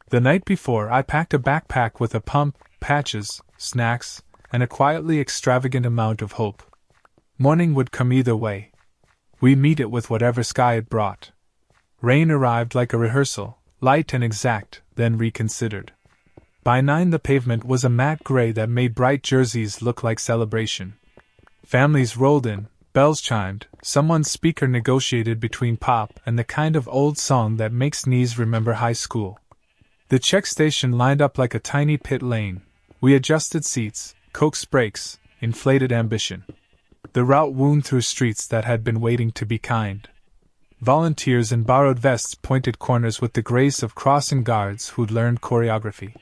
The night before, I packed a backpack with a pump, patches, snacks, and a quietly extravagant amount of hope. Morning would come either way. We meet it with whatever sky it brought. Rain arrived like a rehearsal, light and exact, then reconsidered. By 9 the pavement was a matte gray that made bright jerseys look like celebration. Families rolled in, bells chimed, someone's speaker negotiated between pop and the kind of old song that makes knees remember high school. The check station lined up like a tiny pit lane. We adjusted seats, coaxed brakes, inflated ambition. The route wound through streets that had been waiting to be kind. Volunteers in borrowed vests pointed corners with the grace of crossing guards who'd learned choreography.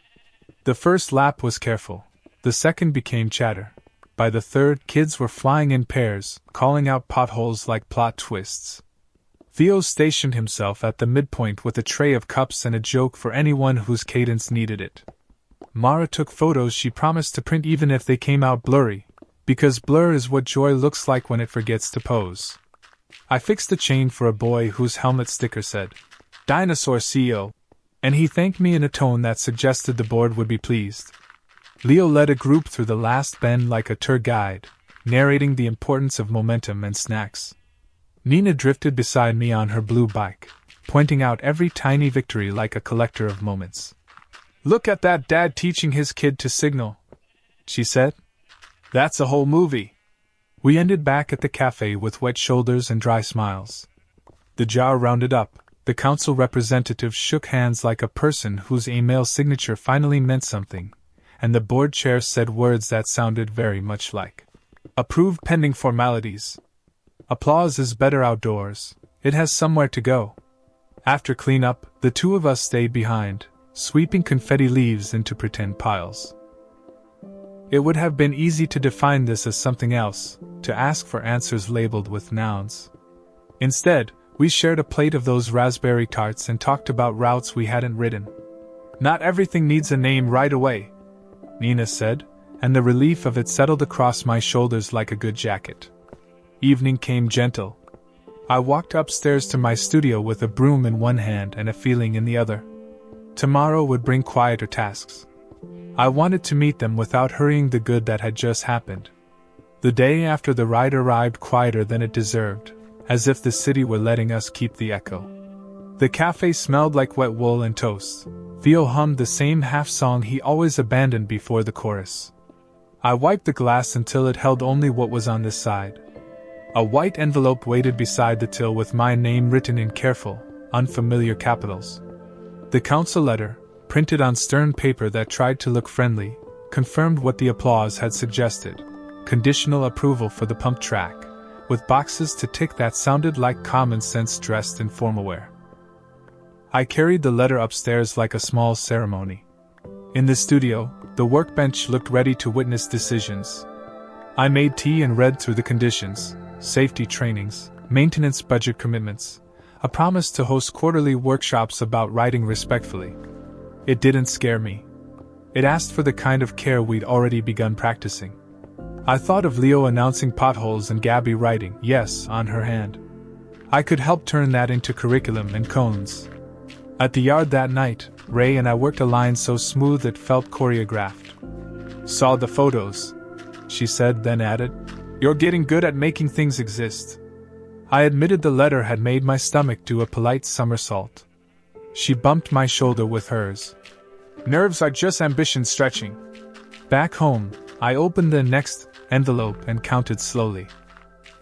The first lap was careful. The second became chatter. By the third, kids were flying in pairs, calling out potholes like plot twists. Theo stationed himself at the midpoint with a tray of cups and a joke for anyone whose cadence needed it. Mara took photos she promised to print even if they came out blurry, because blur is what joy looks like when it forgets to pose. I fixed a chain for a boy whose helmet sticker said, "Dinosaur CEO," and he thanked me in a tone that suggested the board would be pleased. Leo led a group through the last bend like a tour guide, narrating the importance of momentum and snacks. Nina drifted beside me on her blue bike, pointing out every tiny victory like a collector of moments. "Look at that dad teaching his kid to signal," she said. "That's a whole movie." We ended back at the cafe with wet shoulders and dry smiles. The jar rounded up, the council representative shook hands like a person whose email signature finally meant something, and the board chair said words that sounded very much like, "Approved pending formalities." Applause is better outdoors, it has somewhere to go. After cleanup, the two of us stayed behind, sweeping confetti leaves into pretend piles. It would have been easy to define this as something else, to ask for answers labeled with nouns. Instead, we shared a plate of those raspberry tarts and talked about routes we hadn't ridden. "Not everything needs a name right away," Nina said, and the relief of it settled across my shoulders like a good jacket. Evening came gentle. I walked upstairs to my studio with a broom in one hand and a feeling in the other. Tomorrow would bring quieter tasks. I wanted to meet them without hurrying the good that had just happened. The day after the ride arrived quieter than it deserved, as if the city were letting us keep the echo. The cafe smelled like wet wool and toast. Theo hummed the same half-song he always abandoned before the chorus. I wiped the glass until it held only what was on this side. A white envelope waited beside the till with my name written in careful, unfamiliar capitals. The council letter, printed on stern paper that tried to look friendly, confirmed what the applause had suggested: conditional approval for the pump track, with boxes to tick that sounded like common sense dressed in formal wear. I carried the letter upstairs like a small ceremony. In the studio, the workbench looked ready to witness decisions. I made tea and read through the conditions: safety trainings, maintenance budget commitments, a promise to host quarterly workshops about writing respectfully. It didn't scare me. It asked for the kind of care we'd already begun practicing. I thought of Leo announcing potholes and Gabby writing "yes" on her hand. I could help turn that into curriculum and cones. At the yard that night, Ray and I worked a line so smooth it felt choreographed. "Saw the photos," she said, then added, "You're getting good at making things exist." I admitted the letter had made my stomach do a polite somersault. She bumped my shoulder with hers. "Nerves are just ambition stretching." Back home, I opened the next envelope and counted slowly.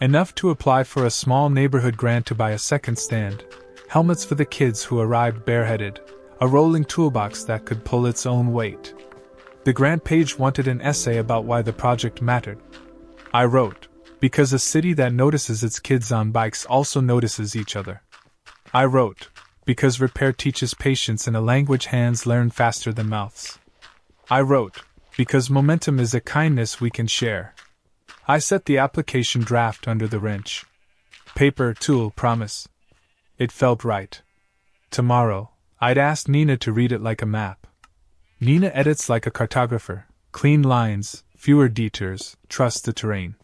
Enough to apply for a small neighborhood grant to buy a second stand, helmets for the kids who arrived bareheaded, a rolling toolbox that could pull its own weight. The grant page wanted an essay about why the project mattered. I wrote, "Because a city that notices its kids on bikes also notices each other." I wrote, "Because repair teaches patience in a language hands learn faster than mouths." I wrote, "Because momentum is a kindness we can share." I set the application draft under the wrench. Paper, tool, promise. It felt right. Tomorrow, I'd ask Nina to read it like a map. Nina edits like a cartographer: clean lines, fewer detours, trust the terrain.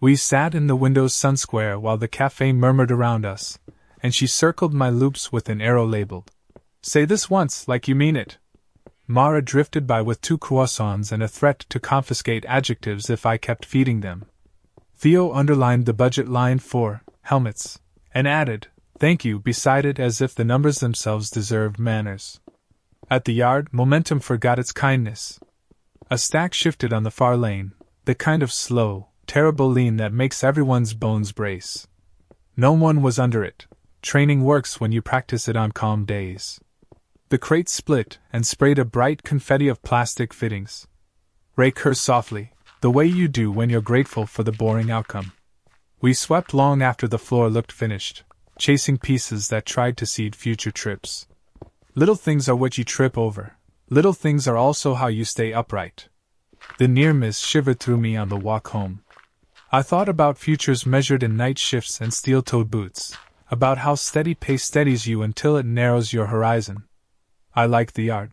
We sat in the window's sun square while the cafe murmured around us, and she circled my loops with an arrow labeled, "Say this once like you mean it." Mara drifted by with 2 croissants and a threat to confiscate adjectives if I kept feeding them. Theo underlined the budget line for helmets, and added, "Thank you," beside it as if the numbers themselves deserved manners. At the yard, momentum forgot its kindness. A stack shifted on the far lane, the kind of slow, terrible lean that makes everyone's bones brace. No one was under it. Training works when you practice it on calm days. The crate split and sprayed a bright confetti of plastic fittings. Ray cursed softly, the way you do when you're grateful for the boring outcome. We swept long after the floor looked finished, chasing pieces that tried to seed future trips. Little things are what you trip over. Little things are also how you stay upright. The near miss shivered through me on the walk home. I thought about futures measured in night shifts and steel-toed boots, about how steady pace steadies you until it narrows your horizon. I liked the art.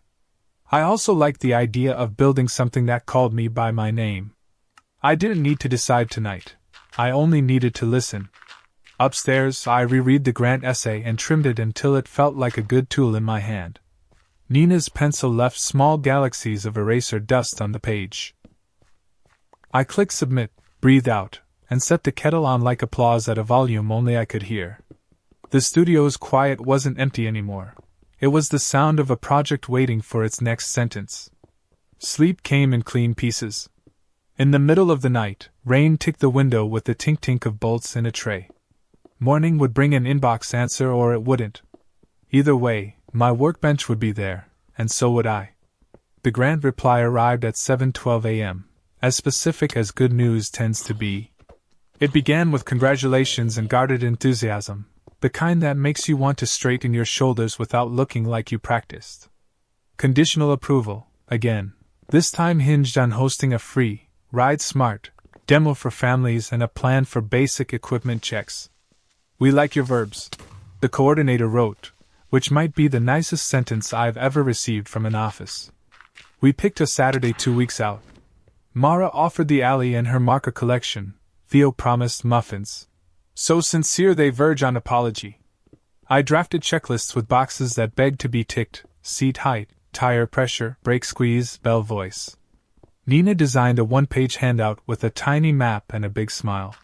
I also liked the idea of building something that called me by my name. I didn't need to decide tonight. I only needed to listen. Upstairs, I reread the grant essay and trimmed it until it felt like a good tool in my hand. Nina's pencil left small galaxies of eraser dust on the page. I clicked submit, breathed out, and set the kettle on like applause at a volume only I could hear. The studio's quiet wasn't empty anymore. It was the sound of a project waiting for its next sentence. Sleep came in clean pieces. In the middle of the night, rain ticked the window with the tink-tink of bolts in a tray. Morning would bring an inbox answer or it wouldn't. Either way, my workbench would be there, and so would I. The grant reply arrived at 7:12 a.m., as specific as good news tends to be. It began with congratulations and guarded enthusiasm, the kind that makes you want to straighten your shoulders without looking like you practiced. Conditional approval, again, this time hinged on hosting a free, Ride Smart, demo for families and a plan for basic equipment checks. We like your verbs, the coordinator wrote, which might be the nicest sentence I've ever received from an office. We picked a Saturday 2 weeks out. Mara offered the alley and her marker collection. Theo promised muffins. So sincere they verge on apology. I drafted checklists with boxes that begged to be ticked: seat height, tire pressure, brake squeeze, bell voice. Nina designed a one-page handout with a tiny map and a big smile.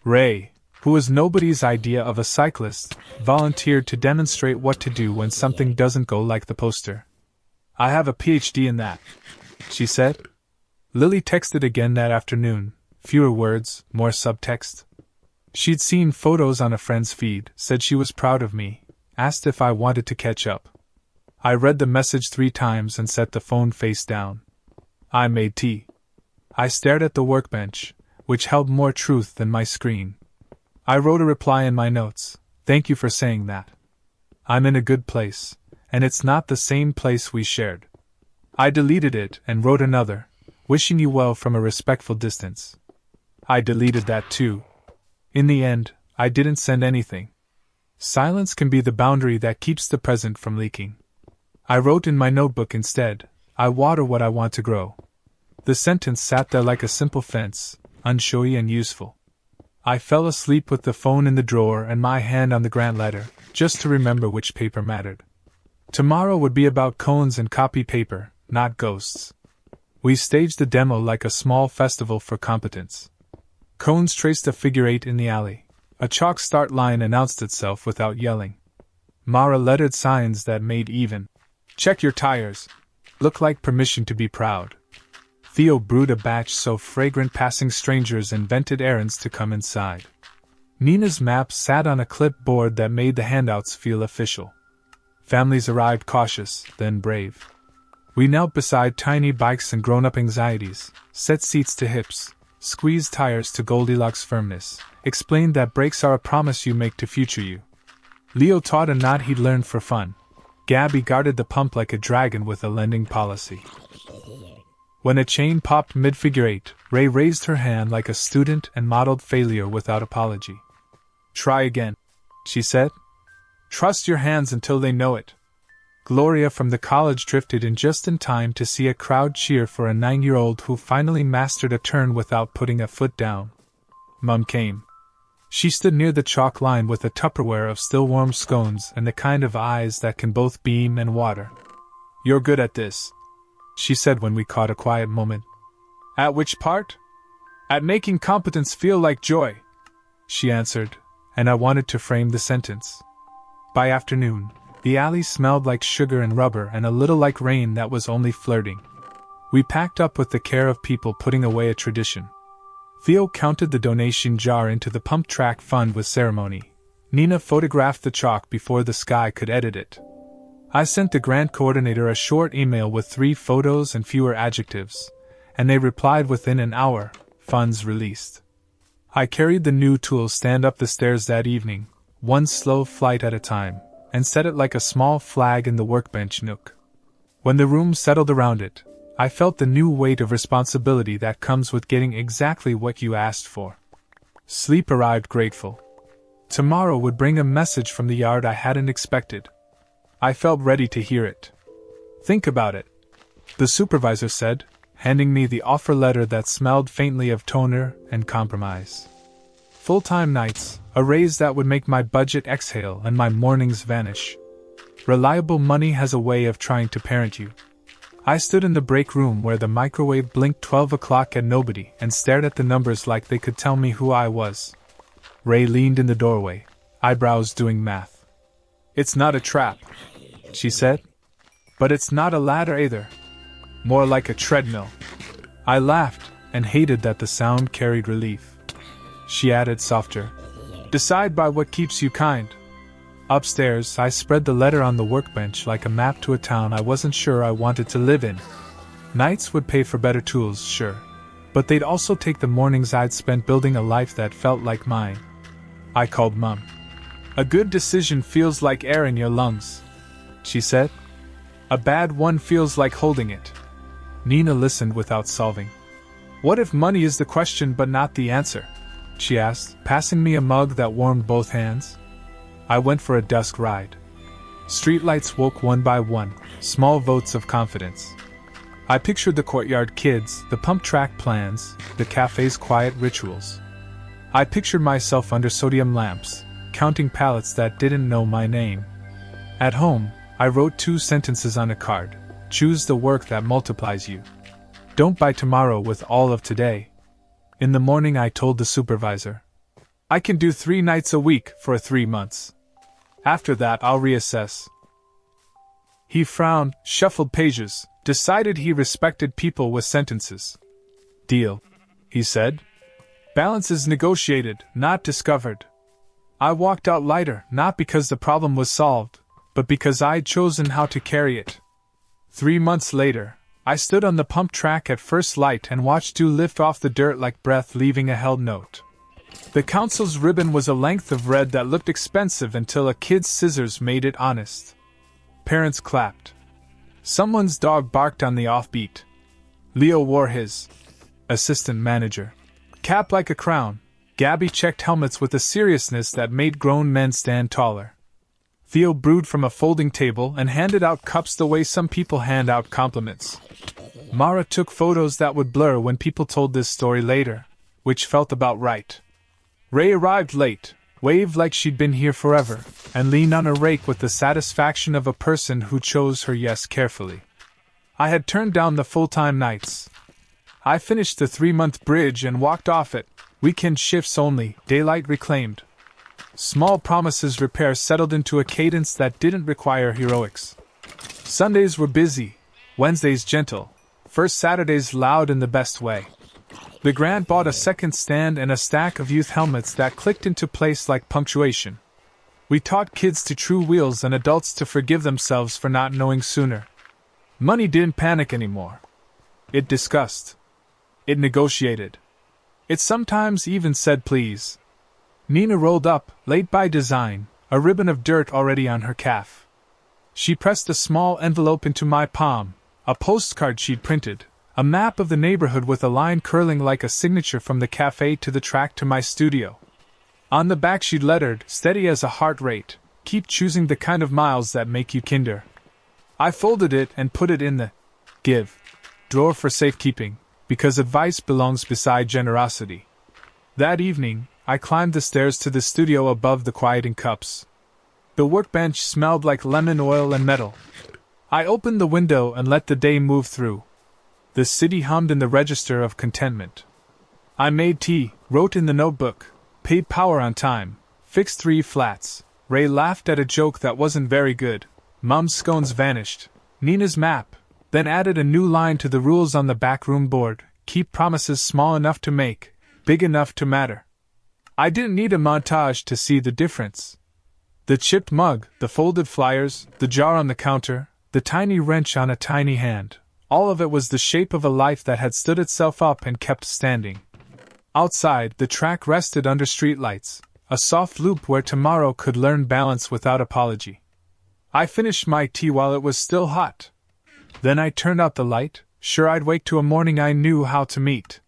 Ray, who was nobody's idea of a cyclist, volunteered to demonstrate what to do when something doesn't go like the poster. I have a PhD in that, she said. Lily texted again that afternoon, fewer words, more subtext. She'd seen photos on a friend's feed, said she was proud of me, asked if I wanted to catch up. I read the message 3 times and set the phone face down. I made tea. I stared at the workbench, which held more truth than my screen. I wrote a reply in my notes: thank you for saying that. I'm in a good place, and it's not the same place we shared. I deleted it and wrote another, wishing you well from a respectful distance. I deleted that too. In the end, I didn't send anything. Silence can be the boundary that keeps the present from leaking. I wrote in my notebook instead: I water what I want to grow. The sentence sat there like a simple fence, unshowy and useful. I fell asleep with the phone in the drawer and my hand on the grant letter, just to remember which paper mattered. Tomorrow would be about cones and copy paper, not ghosts. We staged the demo like a small festival for competence. Cones traced a figure 8 in the alley. A chalk start line announced itself without yelling. Mara lettered signs that made even "Check your tires" look like permission to be proud. Theo brewed a batch so fragrant passing strangers invented errands to come inside. Nina's map sat on a clipboard that made the handouts feel official. Families arrived cautious, then brave. We knelt beside tiny bikes and grown-up anxieties, set seats to hips, squeezed tires to Goldilocks firmness, explained that brakes are a promise you make to future you. Leo taught a knot he'd learned for fun. Gabby guarded the pump like a dragon with a lending policy. When a chain popped mid-figure 8, Ray raised her hand like a student and modeled failure without apology. Try again, she said. Trust your hands until they know it. Gloria from the college drifted in just in time to see a crowd cheer for a 9-year-old who finally mastered a turn without putting a foot down. Mum came. She stood near the chalk line with a Tupperware of still warm scones and the kind of eyes that can both beam and water. You're good at this, she said when we caught a quiet moment. At which part? At making competence feel like joy, she answered, and I wanted to frame the sentence. By afternoon, the alley smelled like sugar and rubber and a little like rain that was only flirting. We packed up with the care of people putting away a tradition. Theo counted the donation jar into the pump track fund with ceremony. Nina photographed the chalk before the sky could edit it. I sent the grant coordinator a short email with 3 photos and fewer adjectives, and they replied within an hour: funds released. I carried the new tool stand up the stairs that evening, one slow flight at a time, and set it like a small flag in the workbench nook. When the room settled around it, I felt the new weight of responsibility that comes with getting exactly what you asked for. Sleep arrived grateful. Tomorrow would bring a message from the yard I hadn't expected. I felt ready to hear it. Think about it, the supervisor said, handing me the offer letter that smelled faintly of toner and compromise. Full-time nights, a raise that would make my budget exhale and my mornings vanish. Reliable money has a way of trying to parent you. I stood in the break room where the microwave blinked 12 o'clock at nobody and stared at the numbers like they could tell me who I was. Ray leaned in the doorway, eyebrows doing math. "It's not a trap," she said. "But it's not a ladder either. More like a treadmill." I laughed and hated that the sound carried relief. She added softer, "Decide by what keeps you kind." Upstairs, I spread the letter on the workbench like a map to a town I wasn't sure I wanted to live in. Nights would pay for better tools, sure. But they'd also take the mornings I'd spent building a life that felt like mine. I called Mum. "A good decision feels like air in your lungs," she said. "A bad one feels like holding it." Nina listened without solving. "What if money is the question but not the answer?" she asked, passing me a mug that warmed both hands. I went for a dusk ride. Streetlights woke one by one, small votes of confidence. I pictured the courtyard kids, the pump track plans, the cafe's quiet rituals. I pictured myself under sodium lamps, counting pallets that didn't know my name. At home, I wrote 2 sentences on a card. Choose the work that multiplies you. Don't buy tomorrow with all of today. In the morning I told the supervisor, "I can do 3 nights a week for 3 months. After that I'll reassess." He frowned, shuffled pages, decided he respected people with sentences. "Deal," he said. "Balance is negotiated, not discovered." I walked out lighter, not because the problem was solved, but because I'd chosen how to carry it. 3 months later, I stood on the pump track at first light and watched dew lift off the dirt like breath leaving a held note. The council's ribbon was a length of red that looked expensive until a kid's scissors made it honest. Parents clapped. Someone's dog barked on the offbeat. Leo wore his assistant manager cap like a crown. Gabby checked helmets with a seriousness that made grown men stand taller. Theo brewed from a folding table and handed out cups the way some people hand out compliments. Mara took photos that would blur when people told this story later, which felt about right. Ray arrived late, waved like she'd been here forever, and leaned on her rake with the satisfaction of a person who chose her yes carefully. I had turned down the full-time nights. I finished the 3-month bridge and walked off it, weekend shifts only, daylight reclaimed. Small promises repair settled into a cadence that didn't require heroics. Sundays were busy, Wednesdays gentle, first Saturdays loud in the best way. LeGrand bought a second stand and a stack of youth helmets that clicked into place like punctuation. We taught kids to true wheels and adults to forgive themselves for not knowing sooner. Money didn't panic anymore. It discussed. It negotiated. It sometimes even said please. Nina rolled up, late by design, a ribbon of dirt already on her calf. She pressed a small envelope into my palm, a postcard she'd printed, a map of the neighborhood with a line curling like a signature from the cafe to the track to my studio. On the back she'd lettered, steady as a heart rate, keep choosing the kind of miles that make you kinder. I folded it and put it in the give drawer for safekeeping, because advice belongs beside generosity. That evening, I climbed the stairs to the studio above the quieting cups. The workbench smelled like lemon oil and metal. I opened the window and let the day move through. The city hummed in the register of contentment. I made tea, wrote in the notebook, paid power on time, fixed 3 flats. Ray laughed at a joke that wasn't very good. Mom's scones vanished. Nina's map, then added a new line to the rules on the backroom board: keep promises small enough to make, big enough to matter. I didn't need a montage to see the difference. The chipped mug, the folded flyers, the jar on the counter, the tiny wrench on a tiny hand. All of it was the shape of a life that had stood itself up and kept standing. Outside, the track rested under streetlights, a soft loop where tomorrow could learn balance without apology. I finished my tea while it was still hot. Then I turned out the light, Sure, I'd wake to a morning I knew how to meet.